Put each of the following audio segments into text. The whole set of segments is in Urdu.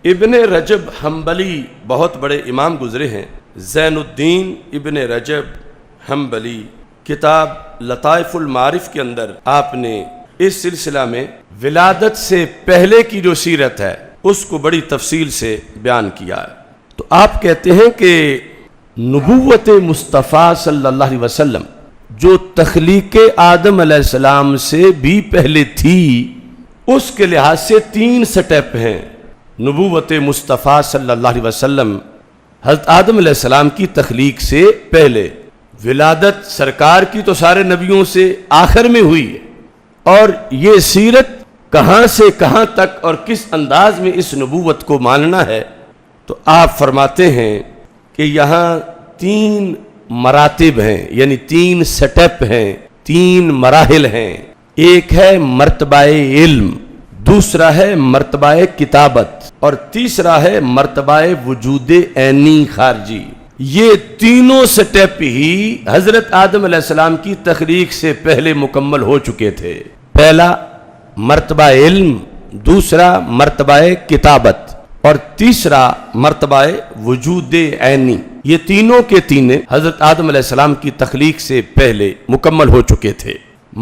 ابن رجب حنبلی بہت بڑے امام گزرے ہیں۔ زین الدین ابن رجب حنبلی کتاب لطائف المعارف کے اندر آپ نے اس سلسلہ میں ولادت سے پہلے کی جو سیرت ہے اس کو بڑی تفصیل سے بیان کیا ہے۔ تو آپ کہتے ہیں کہ نبوت مصطفیٰ صلی اللہ علیہ وسلم جو تخلیق آدم علیہ السلام سے بھی پہلے تھی، اس کے لحاظ سے 3 سٹیپ ہیں۔ نبوت مصطفیٰ صلی اللہ علیہ وسلم حضرت آدم علیہ السلام کی تخلیق سے پہلے، ولادت سرکار کی تو سارے نبیوں سے آخر میں ہوئی ہے، اور یہ سیرت کہاں سے کہاں تک اور کس انداز میں اس نبوت کو ماننا ہے۔ تو آپ فرماتے ہیں کہ یہاں 3 مراتب ہیں، یعنی 3 سٹیپ ہیں، 3 مراحل ہیں۔ ایک ہے مرتبہ علم، دوسرا ہے مرتبہ کتابت، اور تیسرا ہے مرتبہ وجود عینی خارجی۔ یہ تینوں سٹیپ ہی حضرت آدم علیہ السلام کی تخلیق سے پہلے مکمل ہو چکے تھے۔ پہلا مرتبہ علم، دوسرا مرتبہ کتابت، اور تیسرا مرتبہ وجود عینی۔ یہ تینوں کے تینے حضرت آدم علیہ السلام کی تخلیق سے پہلے مکمل ہو چکے تھے۔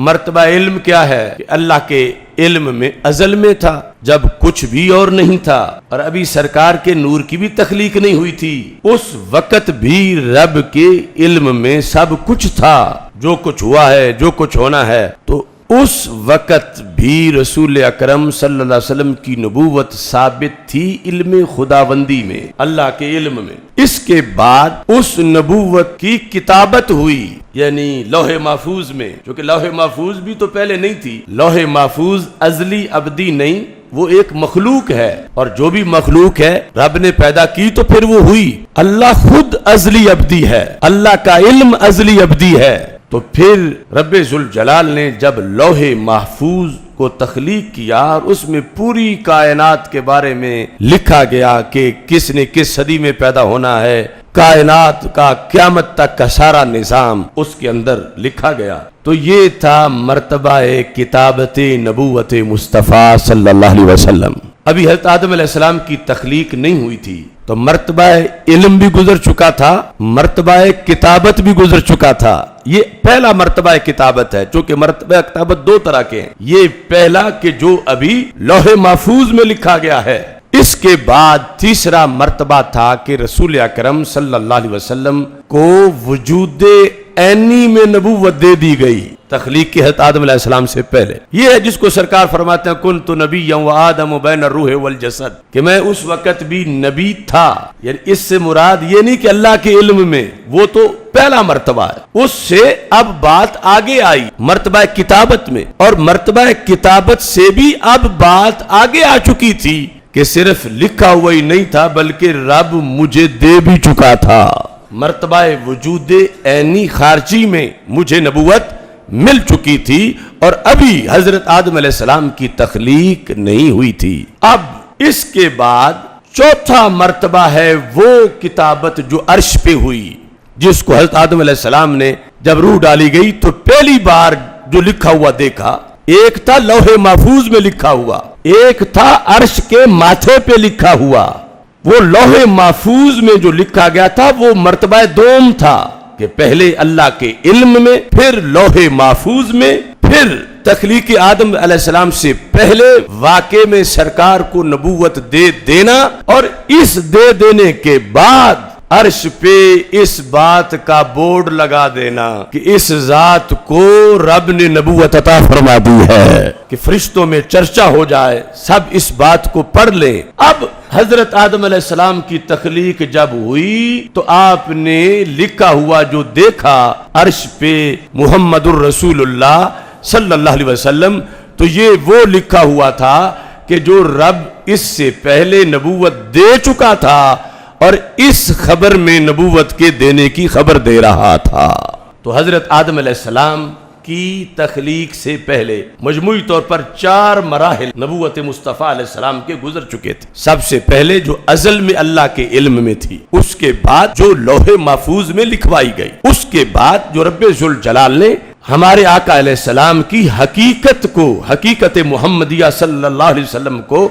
مرتبہ علم کیا ہے؟ کہ اللہ کے علم میں ازل میں تھا، جب کچھ بھی اور نہیں تھا، اور ابھی سرکار کے نور کی بھی تخلیق نہیں ہوئی تھی، اس وقت بھی رب کے علم میں سب کچھ تھا، جو کچھ ہوا ہے، جو کچھ ہونا ہے۔ تو اس وقت بھی رسول اکرم صلی اللہ علیہ وسلم کی نبوت ثابت تھی علم خداوندی میں، اللہ کے علم میں۔ اس کے بعد اس نبوت کی کتابت ہوئی، یعنی لوح محفوظ میں، کیونکہ لوح محفوظ بھی تو پہلے نہیں تھی۔ لوح محفوظ ازلی ابدی نہیں، وہ ایک مخلوق ہے، اور جو بھی مخلوق ہے رب نے پیدا کی تو پھر وہ ہوئی۔ اللہ خود ازلی ابدی ہے، اللہ کا علم ازلی ابدی ہے۔ تو پھر رب ذوالجلال نے جب لوح محفوظ کو تخلیق کیا اور اس میں پوری کائنات کے بارے میں لکھا گیا کہ کس نے کس صدی میں پیدا ہونا ہے، کائنات کا قیامت تک کا سارا نظام اس کے اندر لکھا گیا۔ تو یہ تھا مرتبہ کتابت نبوت مصطفیٰ صلی اللہ علیہ وسلم۔ ابھی حضرت آدم علیہ السلام کی تخلیق نہیں ہوئی تھی، تو مرتبہ علم بھی گزر چکا تھا، مرتبہ کتابت بھی گزر چکا تھا۔ یہ پہلا مرتبہ کتابت ہے، چونکہ مرتبہ کتابت 2 طرح کے ہیں۔ یہ پہلا کہ جو ابھی لوح محفوظ میں لکھا گیا ہے۔ اس کے بعد تیسرا مرتبہ تھا کہ رسول اکرم صلی اللہ علیہ وسلم کو وجود عینی میں نبوت دے دی گئی تخلیق کی حضرت آدم علیہ السلام سے پہلے۔ یہ ہے جس کو سرکار فرماتے ہیں کنت نبیا وآدم بین الروح والجسد، کہ میں اس وقت بھی نبی تھا۔ یعنی اس سے مراد یہ نہیں کہ اللہ کے علم میں، وہ تو پہلا مرتبہ ہے، اس سے اب بات آگے آئی مرتبہ کتابت میں، اور مرتبہ کتابت سے بھی اب بات آگے آ چکی تھی کہ صرف لکھا ہوا ہی نہیں تھا بلکہ رب مجھے دے بھی چکا تھا۔ مرتبہ وجود عینی خارجی میں مجھے نبوت مل چکی تھی، اور ابھی حضرت آدم علیہ السلام کی تخلیق نہیں ہوئی تھی۔ اب اس کے بعد چوتھا مرتبہ ہے وہ کتابت جو عرش پہ ہوئی، جس کو حضرت آدم علیہ السلام نے جب روح ڈالی گئی تو پہلی بار جو لکھا ہوا دیکھا، ایک تھا لوح محفوظ میں لکھا ہوا، ایک تھا عرش کے ماتھے پہ لکھا ہوا۔ وہ لوح محفوظ میں جو لکھا گیا تھا وہ مرتبہ دوم تھا، کہ پہلے اللہ کے علم میں، پھر لوح محفوظ میں، پھر تخلیق آدم علیہ السلام سے پہلے واقع میں سرکار کو نبوت دے دینا، اور اس دے دینے کے بعد عرش پہ اس بات کا بورڈ لگا دینا کہ اس ذات کو رب نے نبوت عطا فرما دی ہے، کہ فرشتوں میں چرچا ہو جائے، سب اس بات کو پڑھ لیں۔ اب حضرت آدم علیہ السلام کی تخلیق جب ہوئی تو آپ نے لکھا ہوا جو دیکھا عرش پہ محمد الرسول اللہ صلی اللہ علیہ وسلم، تو یہ وہ لکھا ہوا تھا کہ جو رب اس سے پہلے نبوت دے چکا تھا، اور اس خبر میں نبوت کے دینے کی خبر دے رہا تھا۔ تو حضرت آدم علیہ السلام کی تخلیق سے پہلے مجموعی طور پر 4 مراحل نبوت مصطفیٰ علیہ السلام کے گزر چکے تھے۔ سب سے پہلے جو ازل میں اللہ کے علم میں تھی، اس کے بعد جو لوح محفوظ میں لکھوائی گئی، اس کے بعد جو رب ذوالجلال نے ہمارے آقا علیہ السلام کی حقیقت کو، حقیقت محمدیہ صلی اللہ علیہ وسلم کو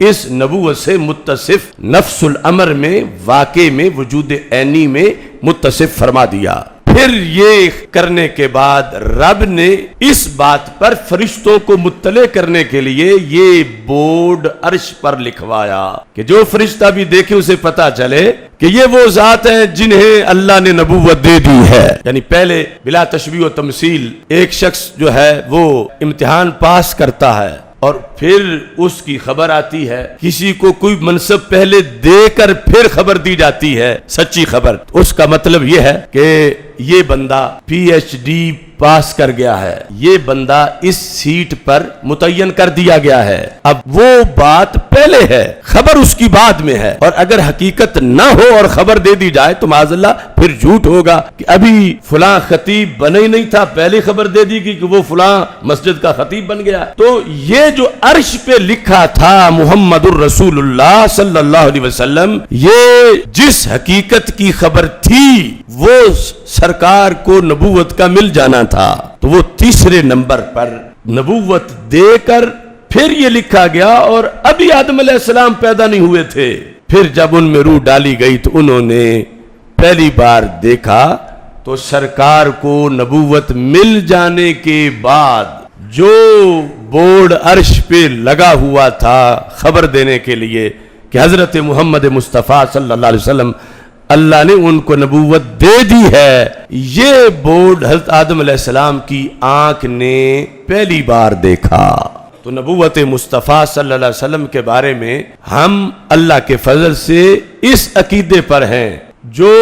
اس نبوت سے متصف نفس الامر میں، واقع میں، وجود عینی میں متصف فرما دیا۔ پھر یہ کرنے کے بعد رب نے اس بات پر فرشتوں کو مطلع کرنے کے لیے یہ بورڈ عرش پر لکھوایا کہ جو فرشتہ بھی دیکھے اسے پتا چلے کہ یہ وہ ذات ہیں جنہیں اللہ نے نبوت دے دی ہے۔ یعنی پہلے بلا تشبیہ و تمثیل ایک شخص جو ہے وہ امتحان پاس کرتا ہے اور پھر اس کی خبر آتی ہے، کسی کو کوئی منصب پہلے دے کر پھر خبر دی جاتی ہے سچی خبر، اس کا مطلب یہ ہے کہ یہ بندہ پی ایچ ڈی پاس کر گیا ہے، یہ بندہ اس سیٹ پر متعین کر دیا گیا ہے۔ اب وہ بات پہلے ہے، خبر اس کی بعد میں ہے، اور اگر حقیقت نہ ہو اور خبر دے دی جائے تو معاذ اللہ پھر جھوٹ ہوگا کہ ابھی فلاں خطیب بنا ہی نہیں تھا، پہلے خبر دے دی کہ وہ فلاں مسجد کا خطیب بن گیا۔ تو یہ جو عرش پہ لکھا تھا محمد الرسول اللہ صلی اللہ علیہ وسلم، یہ جس حقیقت کی خبر تھی وہ سرکار کو نبوت کا مل جانا تھا، تو وہ تیسرے نمبر پر نبوت دے کر پھر یہ لکھا گیا، اور ابھی آدم علیہ السلام پیدا نہیں ہوئے تھے۔ پھر جب ان میں روح ڈالی گئی تو انہوں نے پہلی بار دیکھا تو سرکار کو نبوت مل جانے کے بعد جو بورڈ عرش پہ لگا ہوا تھا خبر دینے کے لیے کہ حضرت محمد مصطفیٰ صلی اللہ علیہ وسلم اللہ نے ان کو نبوت دے دی ہے، یہ بورڈ حضرت آدم علیہ السلام کی آنکھ نے پہلی بار دیکھا۔ تو نبوت مصطفیٰ صلی اللہ علیہ وسلم کے بارے میں ہم اللہ کے فضل سے اس عقیدے پر ہیں جو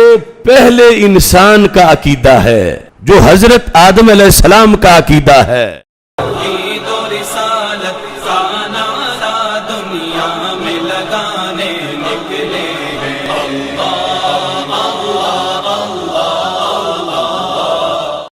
پہلے انسان کا عقیدہ ہے، جو حضرت آدم علیہ السلام کا عقیدہ ہے۔ توحید و رسالت کا نعرہ دنیا میں لگانے نکلے ہیں۔ اللہ